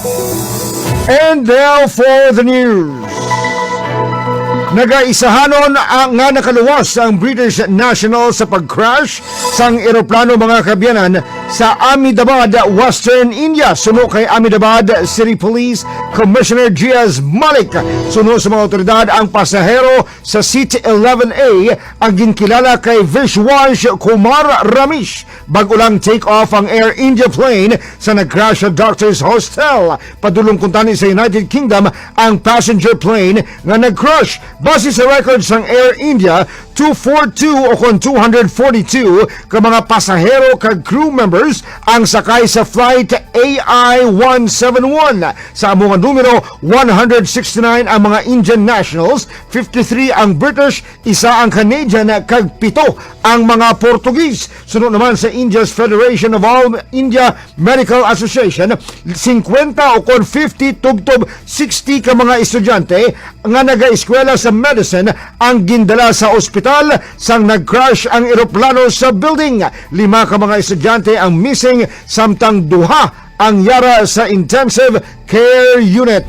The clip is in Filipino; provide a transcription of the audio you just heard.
And now for the news. Nagaisahanon nga nakaluwas ang British national sa pag-crash sang eroplano mga kabyanan sa Ahmedabad, Western India. Suno kay Ahmedabad City Police Commissioner Giaz Malik. Suno sa mga otoridad ang pasahero sa Seat 11A ang ginkilala kay Vishwash Kumar Ramesh. Bago lang take off ang Air India plane sa nag-crash sa Doctors Hostel. Padulong kuntani sa United Kingdom ang passenger plane nga nag-crash. Base sa records ng Air India, 242 o kung 242 ka mga pasahero kag crew members ang sakay sa flight AI-171. Sa amungan numero, 169 ang mga Indian nationals, 53 ang British, isa ang Canadian kag 7 ang mga Portuguese. Sunod naman sa India's Federation of All India Medical Association, 50 o kung 50 tugtob 60 ka mga estudyante nga naga-eskwela sa medicine ang gindala sa ospital sang nag-crash ang eroplano sa building. 5 ka mga estudyante ang missing samtang 2 ang yara sa intensive care unit.